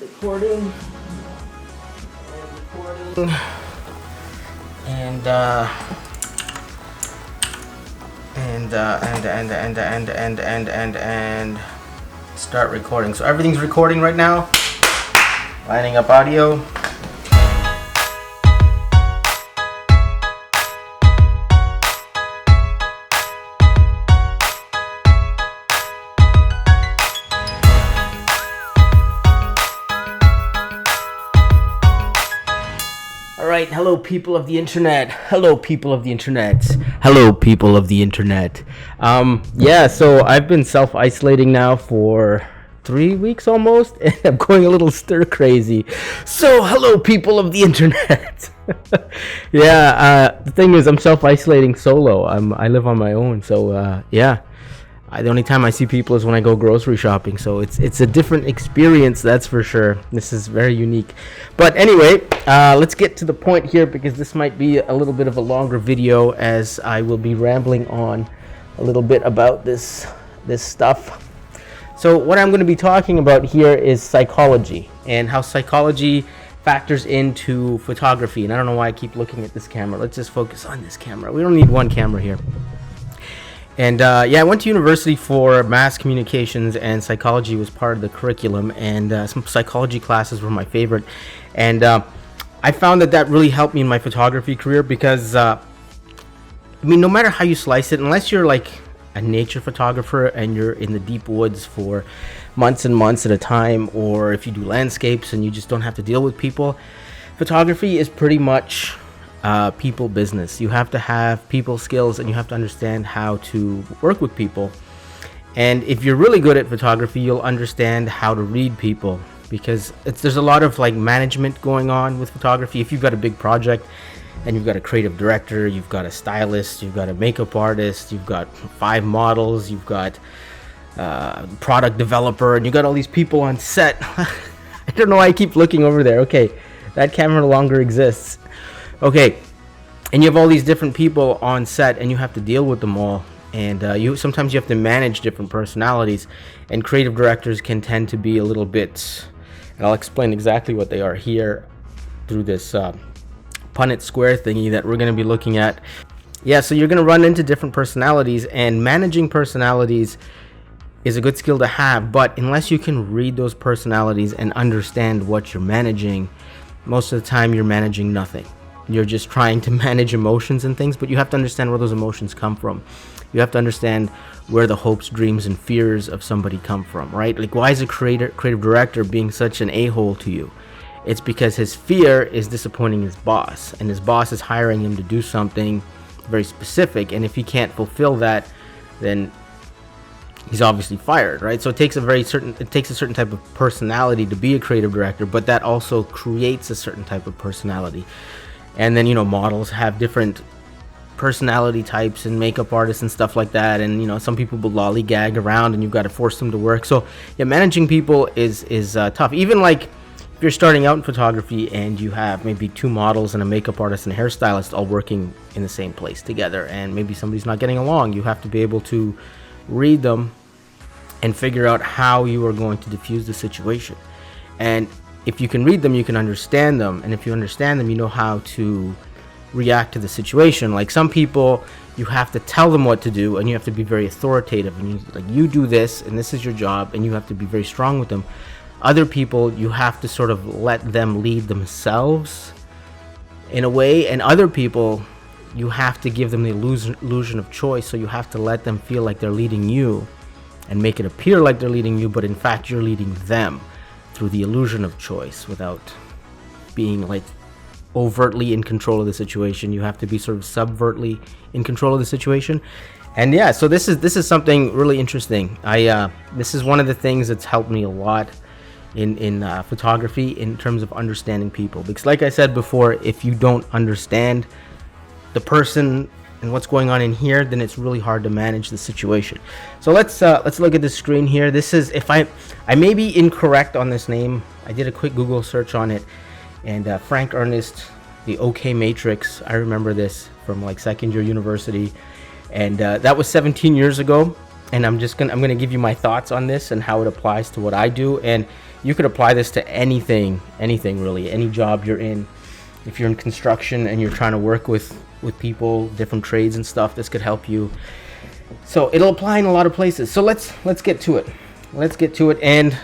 recording and start recording. So everything's recording right now. Lining up audio. Alright, hello people of the internet. Hello people of the internet. Hello people of the internet. Yeah, so I've been self-isolating now for 3 weeks almost, and I'm going a little stir crazy. So hello people of the internet. Yeah, the thing is I'm self-isolating solo. I live on my own, so yeah. The only time I see people is when I go grocery shopping, so it's a different experience, that's for sure. This is very unique. But anyway, let's get to the point here, because this might be a little bit of a longer video, as I will be rambling on a little bit about this stuff. So what I'm going to be talking about here is psychology, and how psychology factors into photography. And I don't know why I keep looking at this camera. Let's just focus on this camera. We don't need one camera here. And yeah, I went to university for mass communications, and psychology was part of the curriculum, and some psychology classes were my favorite. And I found that really helped me in my photography career, because I mean, no matter how you slice it, unless you're like a nature photographer and you're in the deep woods for months and months at a time, or if you do landscapes and you just don't have to deal with people, photography is pretty much people business. You have to have people skills, and you have to understand how to work with people. And if you're really good at photography, you'll understand how to read people, because there's a lot of like management going on with photography. If you've got a big project and you've got a creative director, you've got a stylist, you've got a makeup artist, you've got 5 models, you've got product developer, and you got all these people on set. I don't know why I keep looking over there. Okay, that camera no longer exists. Okay, and you have all these different people on set, and you have to deal with them all, and sometimes you have to manage different personalities, and creative directors can tend to be a little bit, and I'll explain exactly what they are here through this Punnett Square thingy that we're going to be looking at. Yeah, so you're going to run into different personalities, and managing personalities is a good skill to have, but unless you can read those personalities and understand what you're managing, most of the time you're managing nothing. You're just trying to manage emotions and things, but you have to understand where those emotions come from. You have to understand where the hopes, dreams, and fears of somebody come from, right? Like, why is a creative director being such an a-hole to you? It's because his fear is disappointing his boss, and his boss is hiring him to do something very specific, and if he can't fulfill that, then he's obviously fired, right? So it takes a certain type of personality to be a creative director, but that also creates a certain type of personality. And then, you know, models have different personality types, and makeup artists and stuff like that. And, you know, some people will lollygag around, and you've got to force them to work. So, yeah, managing people is tough. Even like if you're starting out in photography and you have maybe 2 models and a makeup artist and a hairstylist all working in the same place together, and maybe somebody's not getting along, you have to be able to read them and figure out how you are going to diffuse the situation. And if you can read them, you can understand them, and if you understand them, you know how to react to the situation. Like, some people, you have to tell them what to do, and you have to be very authoritative, and you do this, and this is your job, and you have to be very strong with them. Other people, you have to sort of let them lead themselves in a way, and other people, you have to give them the illusion of choice. So you have to let them feel like they're leading you and make it appear like they're leading you, but in fact you're leading them through the illusion of choice, without being like overtly in control of the situation. You have to be sort of subvertly in control of the situation. And yeah, so this is something really interesting. This is one of the things that's helped me a lot in photography, in terms of understanding people, because like I said before, if you don't understand the person and what's going on in here, then it's really hard to manage the situation. So let's look at the screen here. This is, if I may be incorrect on this name, I did a quick Google search on it, and Frank Ernest, the OK Matrix, I remember this from like second year university, and that was 17 years ago. and I'm gonna give you my thoughts on this and how it applies to what I do. And you could apply this to anything really, any job you're in. If you're in construction and you're trying to work with people, different trades and stuff, this could help you. So it'll apply in a lot of places. So let's get to it. And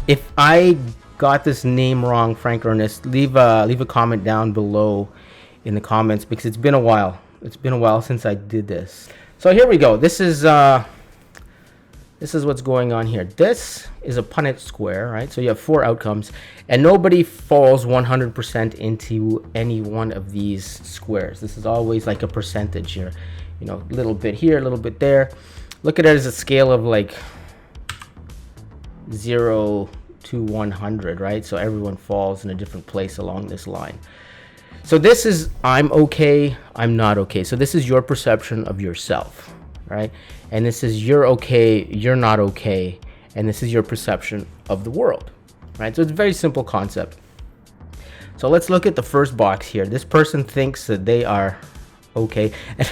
if I got this name wrong, Frank Ernest, leave a comment down below in the comments, because it's been a while. It's been a while since I did this. So here we go. This is what's going on here. This is a Punnett Square, right? So you have 4 outcomes, and nobody falls 100% into any one of these squares. This is always like a percentage here. You know, a little bit here, a little bit there. Look at it as a scale of like 0 to 100, right? So everyone falls in a different place along this line. So this is I'm okay, I'm not okay. So this is your perception of yourself, right? And this is you're okay, you're not okay, and this is your perception of the world, right? So it's a very simple concept. So let's look at the first box here. This person thinks that they are okay, and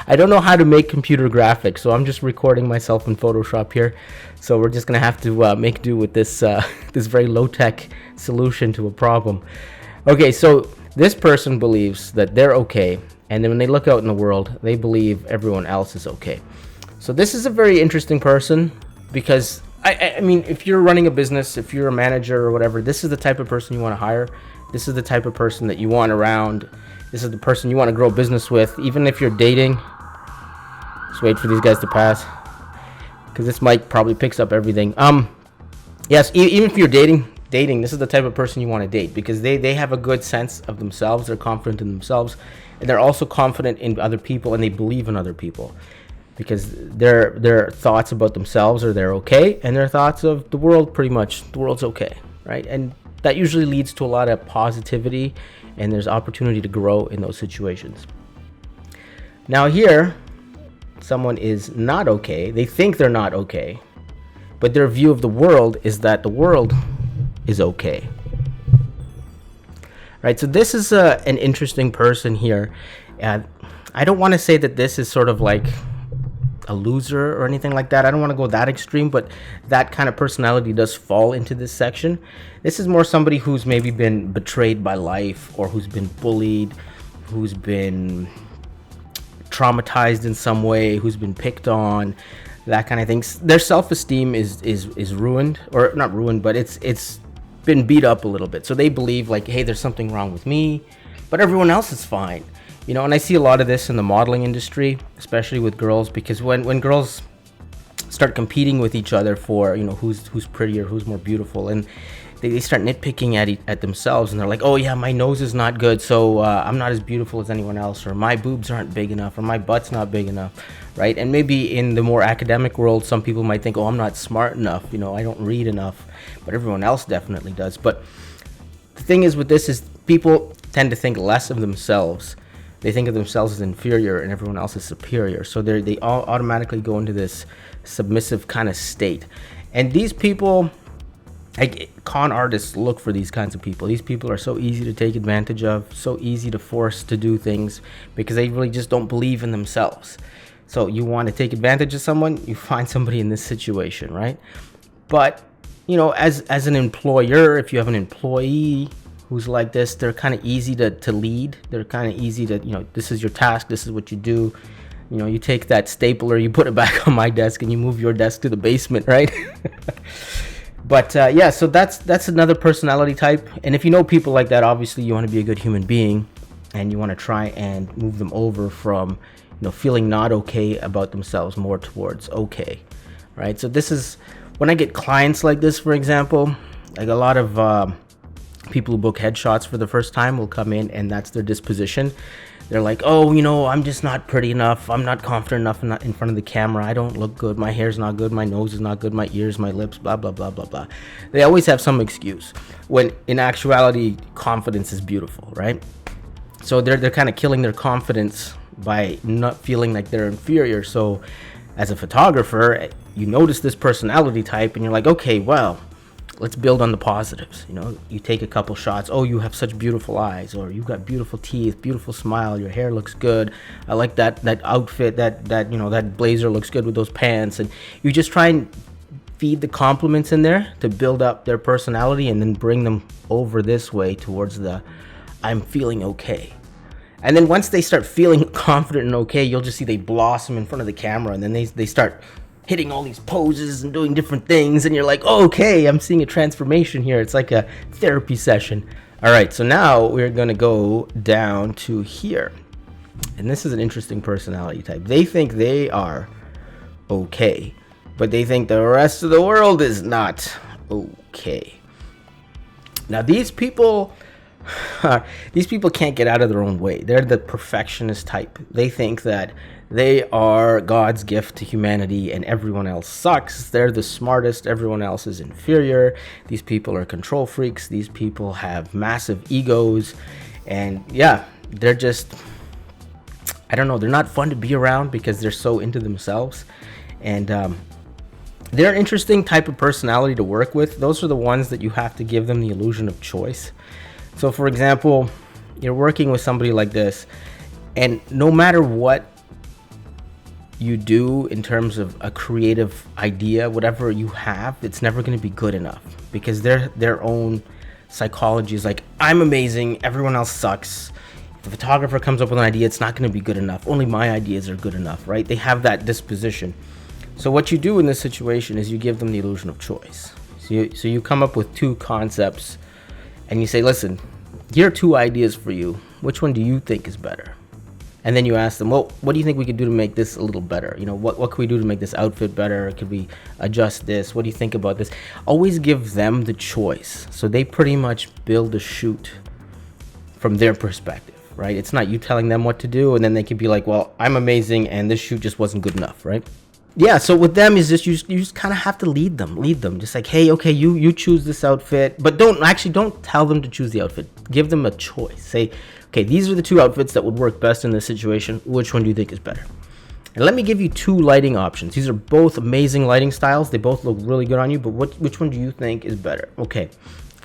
I don't know how to make computer graphics, so I'm just recording myself in Photoshop here. So we're just gonna have to make do with this this very low-tech solution to a problem. Okay, so this person believes that they're okay, and then when they look out in the world, they believe everyone else is okay. So this is a very interesting person, because I mean, if you're running a business, if you're a manager or whatever, this is the type of person you want to hire. This is the type of person that you want around. This is the person you want to grow business with. Even if you're dating, just wait for these guys to pass, because this mic probably picks up everything. Yes, even if you're dating, this is the type of person you want to date, because they have a good sense of themselves. They're confident in themselves, and they're also confident in other people, and they believe in other people, because their thoughts about themselves are they're okay, and their thoughts of the world, pretty much the world's okay, right? And that usually leads to a lot of positivity, and there's opportunity to grow in those situations. Now here, someone is not okay. They think they're not okay, but their view of the world is that the world is okay, right? So this is an interesting person here. I don't want to say that this is sort of like a loser or anything like that. I don't want to go that extreme, but that kind of personality does fall into this section. This is more somebody who's maybe been betrayed by life, or who's been bullied, who's been traumatized in some way, who's been picked on, that kind of thing. Their self-esteem is ruined, or not ruined, but it's been beat up a little bit. So they believe like, hey, there's something wrong with me, but everyone else is fine. You know, and I see a lot of this in the modeling industry, especially with girls, because when girls start competing with each other for, you know, who's prettier, who's more beautiful, and they start nitpicking at themselves, and they're like, oh yeah, my nose is not good, so I'm not as beautiful as anyone else, or my boobs aren't big enough, or my butt's not big enough, right? And maybe in the more academic world, some people might think, oh, I'm not smart enough, you know, I don't read enough, but everyone else definitely does. But the thing is with this is people tend to think less of themselves. They think of themselves as inferior and everyone else is superior. So they all automatically go into this submissive kind of state. And these people, like con artists, look for these kinds of people. These people are so easy to take advantage of, so easy to force to do things, because they really just don't believe in themselves. So you want to take advantage of someone, you find somebody in this situation, right? But, you know, as an employer, if you have an employee who's like this, they're kind of easy to lead. They're kind of easy to, you know, this is your task, this is what you do. You know, you take that stapler, you put it back on my desk, and you move your desk to the basement, right? But yeah, so that's another personality type. And if you know people like that, obviously you want to be a good human being, and you want to try and move them over from, you know, feeling not okay about themselves more towards okay, right? So this is when I get clients like this, for example, like a lot of people who book headshots for the first time will come in, and that's their disposition. They're like, oh, you know, I'm just not pretty enough. I'm not confident enough in front of the camera. I don't look good. My hair's not good. My nose is not good. My ears, my lips, blah, blah, blah, blah, blah. They always have some excuse, when in actuality, confidence is beautiful, right? So they're kind of killing their confidence by not feeling like they're inferior. So as a photographer, you notice this personality type, and you're like, okay, well, let's build on the positives. You know, you take a couple shots. Oh, you have such beautiful eyes, or you've got beautiful teeth, beautiful smile, your hair looks good. I like that outfit, that you know, that blazer looks good with those pants. And you just try and feed the compliments in there to build up their personality, and then bring them over this way towards the I'm feeling okay. And then once they start feeling confident and okay, you'll just see they blossom in front of the camera, and then they start hitting all these poses and doing different things, and you're like, oh, okay, I'm seeing a transformation here. It's like a therapy session. All right, so now we're gonna go down to here. And this is an interesting personality type. They think they are okay, but they think the rest of the world is not okay. Now these people can't get out of their own way. They're the perfectionist type. They think that they are God's gift to humanity and everyone else sucks. They're the smartest, everyone else is inferior. These people are control freaks. These people have massive egos. And yeah, they're just, I don't know, they're not fun to be around because they're so into themselves. And they're an interesting type of personality to work with. Those are the ones that you have to give them the illusion of choice. So for example, you're working with somebody like this, and no matter what you do in terms of a creative idea, whatever you have, it's never going to be good enough, because their own psychology is like, I'm amazing, everyone else sucks. If the photographer comes up with an idea, it's not going to be good enough. Only my ideas are good enough, right? They have that disposition. So what you do in this situation is you give them the illusion of choice. So you come up with two concepts, and you say, listen, here are two ideas for you. Which one do you think is better? And then you ask them, well, what do you think we could do to make this a little better? You know, what can we do to make this outfit better? Could we adjust this? What do you think about this? Always give them the choice. So they pretty much build a shoot from their perspective, right? It's not you telling them what to do, and then they could be like, well, I'm amazing, and this shoot just wasn't good enough, right? Yeah, so with them is just you just kind of have to lead them. Just like, hey, okay, you choose this outfit, but don't tell them to choose the outfit. Give them a choice. Say, okay, these are the two outfits that would work best in this situation. Which one do you think is better? And let me give you two lighting options. These are both amazing lighting styles. They both look really good on you, but which one do you think is better? Okay,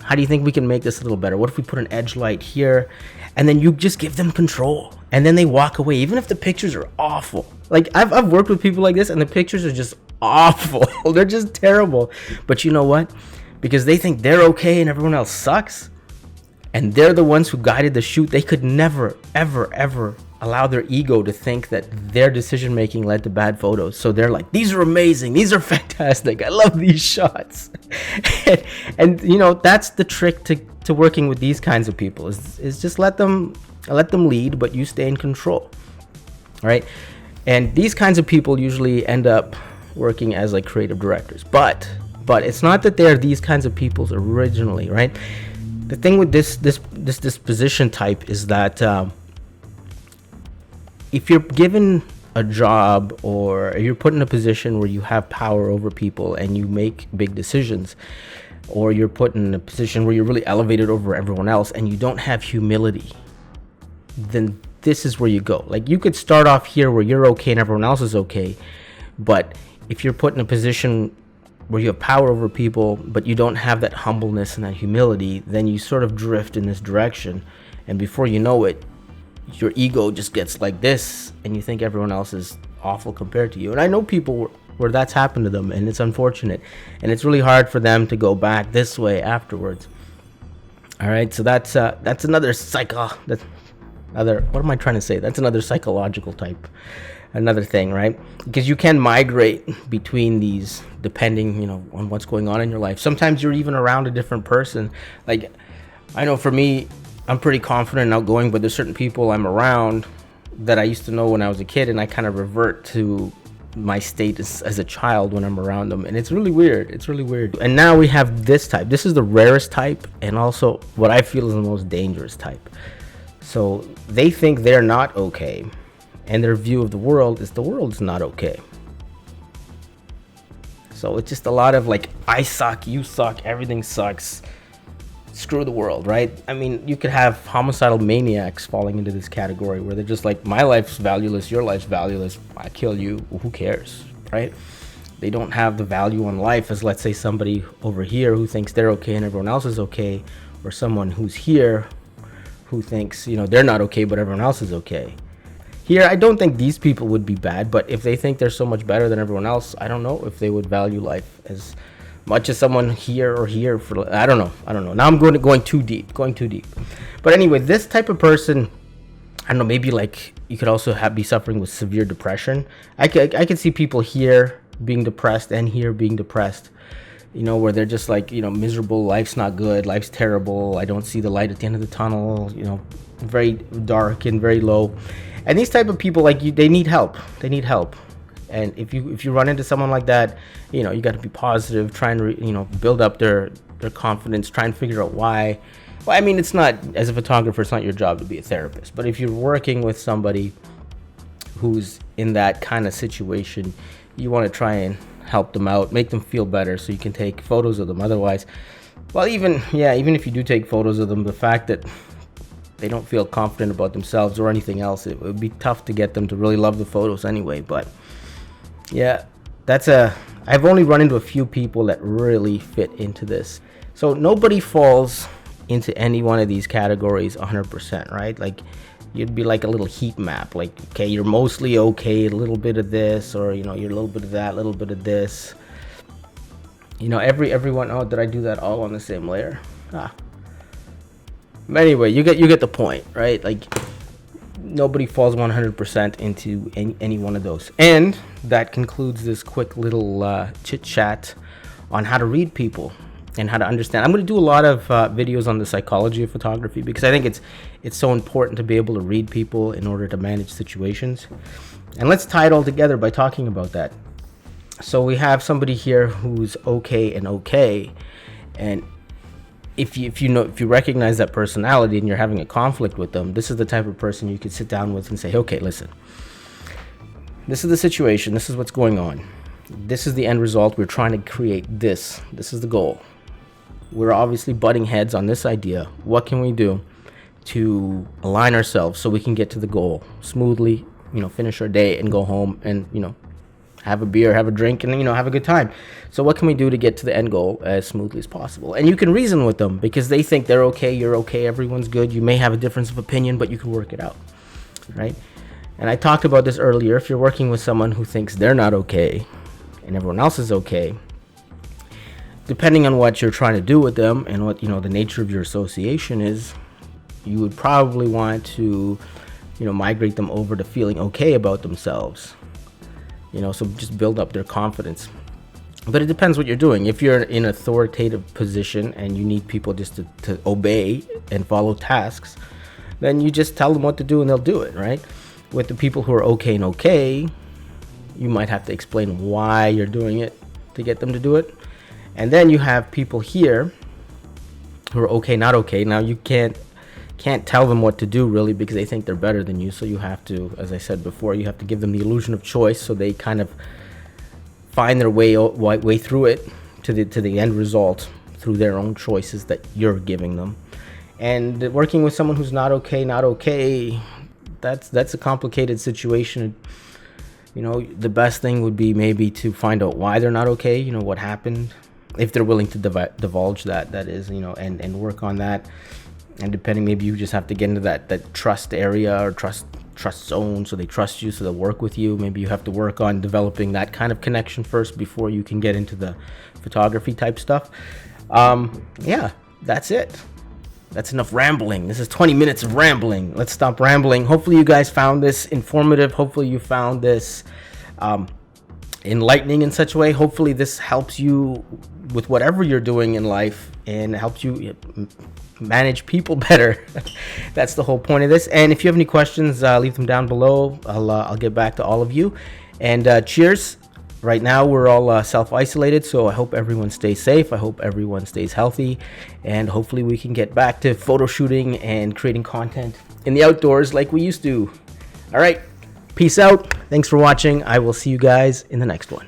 how do you think we can make this a little better? What if we put an edge light here? And then you just give them control, and then they walk away, even if the pictures are awful. Like I've worked with people like this, and the pictures are just awful. They're just terrible. But you know what? Because they think they're okay and everyone else sucks, and they're the ones who guided the shoot, they could never, ever allow their ego to think that their decision making led to bad photos. So they're like, these are amazing, these are fantastic, I love these shots. and you know, that's the trick to working with these kinds of people is just let them lead, but you stay in control. All right. And these kinds of people usually end up working as like creative directors, but it's not that they're these kinds of people originally, right? The thing with this disposition type is that if you're given a job, or you're put in a position where you have power over people and you make big decisions, or you're put in a position where you're really elevated over everyone else and you don't have humility, then this is where you go. Like, you could start off here where you're okay and everyone else is okay, but if you're put in a position where you have power over people but you don't have that humbleness and that humility, then you sort of drift in this direction, and before you know it, your ego just gets like this and you think everyone else is awful compared to you. And I know people where that's happened to them, and it's unfortunate, and it's really hard for them to go back this way afterwards. All right, so that's another what am I trying to say? That's another psychological type, another thing, right? Because you can migrate between these depending, you know, on what's going on in your life. Sometimes you're even around a different person. Like, I know for me, I'm pretty confident and outgoing, but there's certain people I'm around that I used to know when I was a kid, and I kind of revert to my state as a child when I'm around them, and it's really weird. And now we have this type. This is the rarest type, and also what I feel is the most dangerous type. So they think they're not okay, and their view of the world is not okay. So it's just a lot of like, I suck, you suck, everything sucks, screw the world, right? I mean, you could have homicidal maniacs falling into this category where they're just like, my life's valueless, your life's valueless, I kill you, who cares, right? they don't have the value on life as, let's say, somebody over here who thinks they're okay and everyone else is okay, or someone who's here who thinks, you know, they're not okay but everyone else is okay. Here, I don't think these people would be bad, but if they think they're so much better than everyone else, I don't know if they would value life as much as someone here or here. For I don't know. Now I'm going too deep. But anyway, this type of person, I don't know, maybe like you could also be suffering with severe depression. I could see people here being depressed and here being depressed, you know, where they're just like, you know, miserable, life's not good, life's terrible, I don't see the light at the end of the tunnel, you know, very dark and very low. And these type of people, like, they need help. And if you run into someone like that, you know, you got to be positive, try and you know, build up their confidence, try and figure out why. Well, I mean, it's not, as a photographer, it's not your job to be a therapist, but if you're working with somebody who's in that kind of situation, you want to try and help them out, make them feel better so you can take photos of them. Otherwise, well, even if you do take photos of them, the fact that they don't feel confident about themselves or anything else, it would be tough to get them to really love the photos anyway. But yeah, I've only run into a few people that really fit into this. So nobody falls into any one of these categories 100%, right? Like, you'd be like a little heat map, like, okay, you're mostly okay, a little bit of this, or, you know, you're a little bit of that, a little bit of this, you know, everyone. Oh, did I do that all on the same layer? But anyway, you get the point, right? Like, nobody falls 100% into any one of those. And that concludes this quick little chit chat on how to read people and how to understand. I'm going to do a lot of videos on the psychology of photography, because I think it's so important to be able to read people in order to manage situations. And let's tie it all together by talking about that. So we have somebody here who's okay and okay, and if you recognize that personality and you're having a conflict with them, this is the type of person you could sit down with and say, okay, listen, this is the situation, this is what's going on, this is the end result, we're trying to create this is the goal. We're obviously butting heads on this idea. What can we do to align ourselves so we can get to the goal smoothly, you know, finish our day and go home and, you know, have a beer, have a drink, and, you know, have a good time. So what can we do to get to the end goal as smoothly as possible? And you can reason with them because they think they're okay, you're okay, everyone's good. You may have a difference of opinion, but you can work it out, right? And I talked about this earlier. If you're working with someone who thinks they're not okay and everyone else is okay, depending on what you're trying to do with them and what, you know, the nature of your association is, you would probably want to, you know, migrate them over to feeling okay about themselves, you know, so just build up their confidence. But it depends what you're doing. If you're in an authoritative position and you need people just to obey and follow tasks, then you just tell them what to do and they'll do it, right? With the people who are okay and okay, you might have to explain why you're doing it to get them to do it. And then you have people here who are okay, not okay. Now you can't tell them what to do really, because they think they're better than you. So you have to, as I said before, you have to give them the illusion of choice so they kind of find their way through it to the end result through their own choices that you're giving them. And working with someone who's not okay, that's a complicated situation. You know, the best thing would be maybe to find out why they're not okay, you know, what happened, if they're willing to divulge that is, you know, and work on that. And depending, maybe you just have to get into that trust area or trust zone, so they trust you, so they'll work with you. Maybe you have to work on developing that kind of connection first before you can get into the photography type stuff. Yeah, that's it. That's enough rambling. This is 20 minutes of rambling. Let's stop rambling. Hopefully you guys found this informative. Hopefully you found this enlightening in such a way. Hopefully this helps you with whatever you're doing in life and helps you manage people better. That's the whole point of this. And if you have any questions, leave them down below. I'll get back to all of you. And cheers. Right now we're all self-isolated, so I hope everyone stays safe. I hope everyone stays healthy, and hopefully we can get back to photo shooting and creating content in the outdoors like we used to. All right, peace out. Thanks for watching. I will see you guys in the next one.